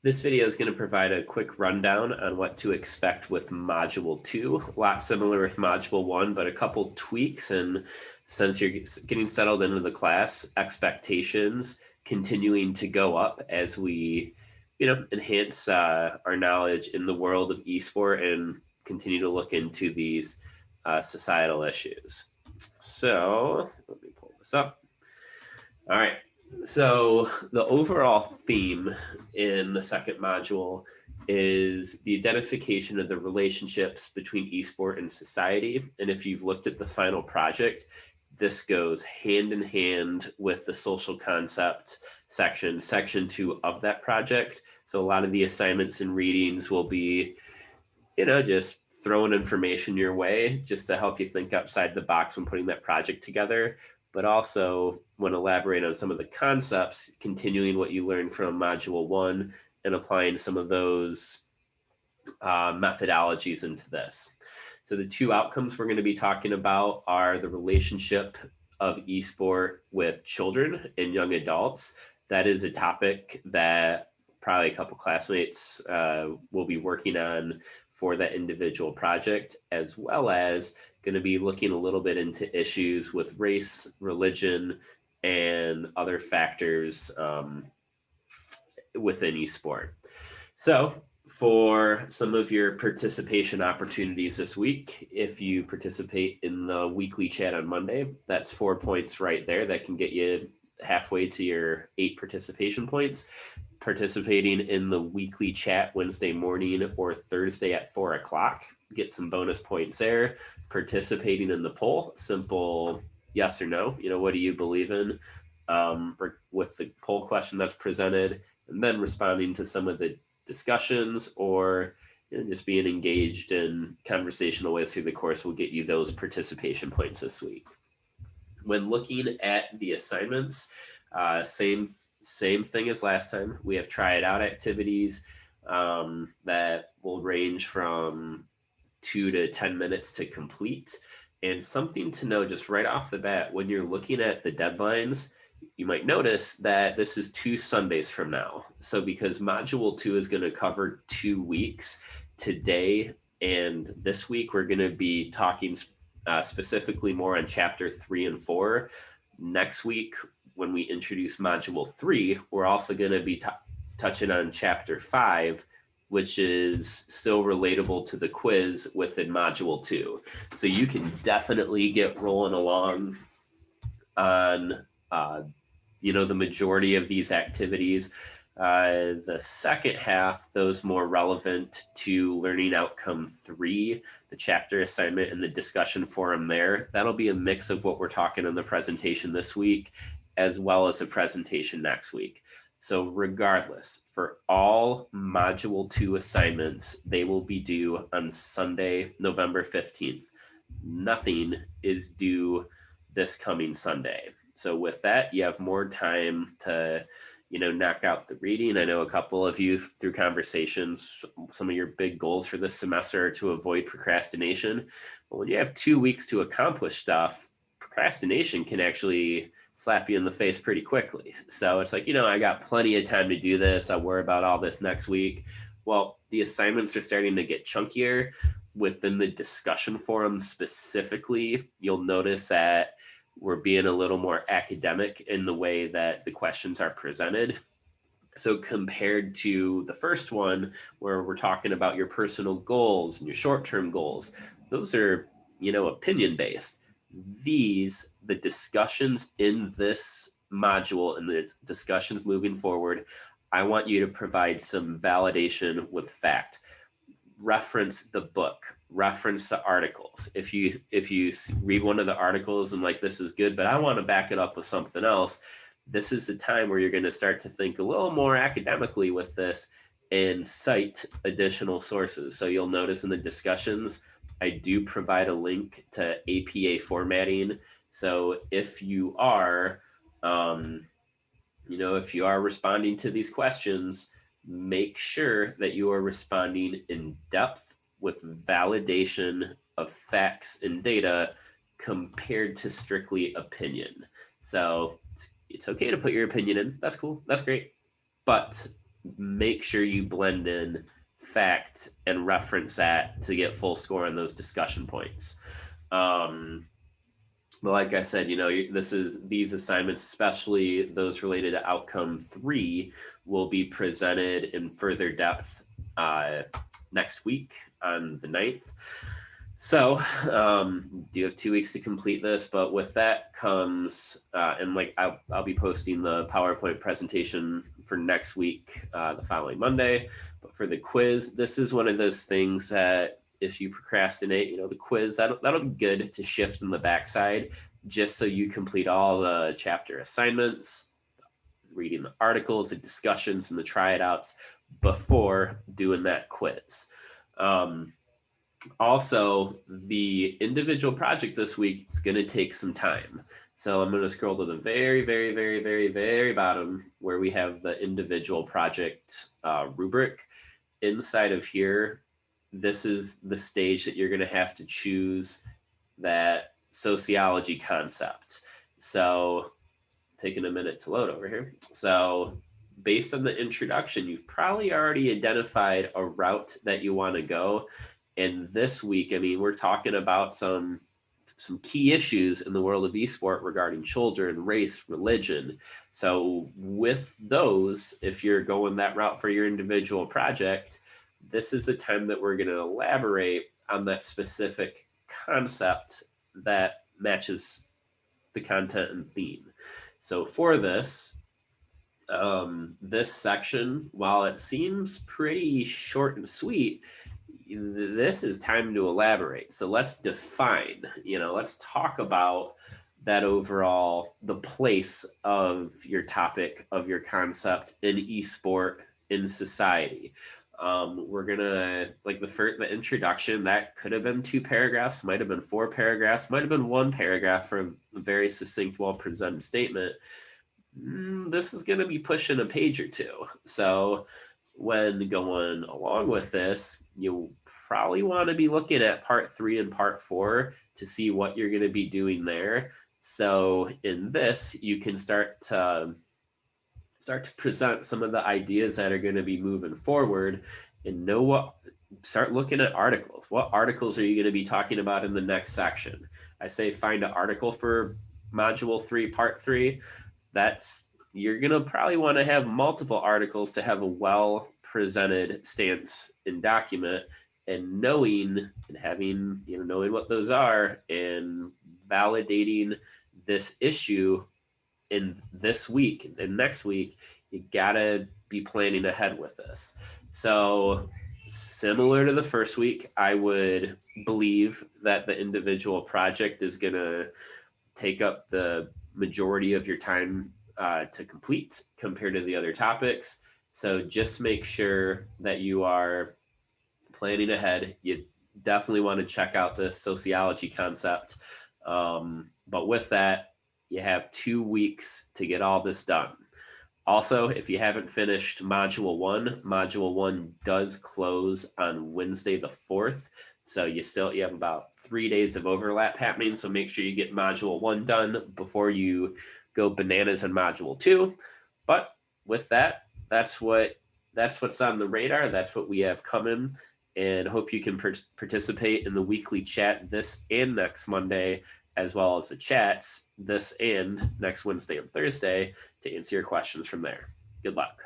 This video is going to provide a quick rundown on what to expect with Module 2. A lot similar with Module 1, but a couple tweaks. And since you're getting settled into the class, expectations continuing to go up as we, enhance our knowledge in the world of esport and continue to look into these societal issues. So let me pull this up. All right. So the overall theme in the second module is the identification of the relationships between esport and society. And if you've looked at the final project, this goes hand in hand with the social concept section 2 of that project. So a lot of the assignments and readings will be, just throwing information your way just to help you think outside the box when putting that project together. But also when elaborating on some of the concepts, continuing what you learned from Module 1 and applying some of those methodologies into this. So the two outcomes we're going to be talking about are the relationship of esport with children and young adults. That is a topic that probably a couple classmates will be working on for that individual project, as well as going to be looking a little bit into issues with race, religion, and other factors within esport. So for some of your participation opportunities this week, if you participate in the weekly chat on Monday, that's 4 points right there. That can get you halfway to your 8 participation points. Participating in the weekly chat Wednesday morning or Thursday at 4 o'clock, get some bonus points there. Participating in the poll, simple yes or no, what do you believe in, with the poll question that's presented, and then responding to some of the discussions or just being engaged in conversational ways through the course will get you those participation points this week. When looking at the assignments, same thing as last time. We have try it out activities that will range from 2 to 10 minutes to complete. And something to know just right off the bat, when you're looking at the deadlines, you might notice that this is 2 Sundays from now. So because Module 2 is going to cover 2 weeks, today and this week, we're going to be talking specifically more on Chapter 3 and 4. Next week, when we introduce Module 3, we're also going to be touching on Chapter 5, which is still relatable to the quiz within Module 2. So you can definitely get rolling along on the majority of these activities. The second half, those more relevant to learning outcome 3, the chapter assignment and the discussion forum there, that'll be a mix of what we're talking in the presentation this week, as well as a presentation next week. So regardless, for all Module 2 assignments, they will be due on Sunday, November 15th. Nothing is due this coming Sunday. So with that, you have more time to, knock out the reading. I know a couple of you through conversations, some of your big goals for this semester are to avoid procrastination. But when you have 2 weeks to accomplish stuff, procrastination can actually slap you in the face pretty quickly. So it's like, I got plenty of time to do this. I'll worry about all this next week. Well, the assignments are starting to get chunkier. Within the discussion forum specifically, you'll notice that we're being a little more academic in the way that the questions are presented. So compared to the first one, where we're talking about your personal goals and your short-term goals, those are, opinion-based. The discussions in this module and the discussions moving forward, I want you to provide some validation with fact. Reference the book, reference the articles. If you read one of the articles and like, this is good, but I want to back it up with something else, this is the time where you're going to start to think a little more academically with this and cite additional sources. So you'll notice in the discussions, I do provide a link to APA formatting. So if you are, if you are responding to these questions, make sure that you are responding in depth with validation of facts and data compared to strictly opinion. So it's okay to put your opinion in. That's cool. That's great. But make sure you blend in fact and reference that to get full score on those discussion points. But like I said, these assignments, especially those related to outcome 3, will be presented in further depth next week on the 9th. So do you have 2 weeks to complete this? But with that comes, and like I'll be posting the PowerPoint presentation for next week, the following Monday. But for the quiz, this is one of those things that if you procrastinate, the quiz, that'll be good to shift in the backside, just so you complete all the chapter assignments, reading the articles, the discussions, and the try it outs before doing that quiz. Also, the individual project this week is going to take some time. So I'm going to scroll to the very, very, very, very, very bottom where we have the individual project rubric. Inside of here, this is the stage that you're going to have to choose that sociology concept. So taking a minute to load over here. So based on the introduction, you've probably already identified a route that you want to go. And this week, I mean, we're talking about some key issues in the world of esport regarding children, race, religion. So with those, if you're going that route for your individual project, this is the time that we're going to elaborate on that specific concept that matches the content and theme. So for this, this section, while it seems pretty short and sweet, this is time to elaborate. So let's define, let's talk about that overall, the place of your topic, of your concept in esport, in society. We're gonna, like the introduction, that could have been 2 paragraphs, might have been 4 paragraphs, might have been 1 paragraph for a very succinct, well-presented statement. This is going to be pushing a page or 2. So when going along with this, you probably want to be looking at part 3 and part 4 to see what you're going to be doing there. So in this, you can start to present some of the ideas that are going to be moving forward, and start looking at articles. What articles are you going to be talking about in the next section? I say find an article for module 3, part 3. You're going to probably want to have multiple articles to have a well presented stance and document, and knowing what those are and validating this issue in this week and next week. You gotta be planning ahead with this. So similar to the first week, I would believe that the individual project is gonna take up the majority of your time to complete compared to the other topics. So just make sure that you are planning ahead. You definitely want to check out this sociology concept. But with that, you have 2 weeks to get all this done. Also, if you haven't finished Module 1 does close on Wednesday the 4th. So you have about 3 days of overlap happening. So make sure you get Module 1 done before you go bananas on Module 2. But with that, that's what's on the radar. That's what we have coming. And hope you can participate in the weekly chat this and next Monday, as well as the chats this and next Wednesday and Thursday, to answer your questions from there. Good luck.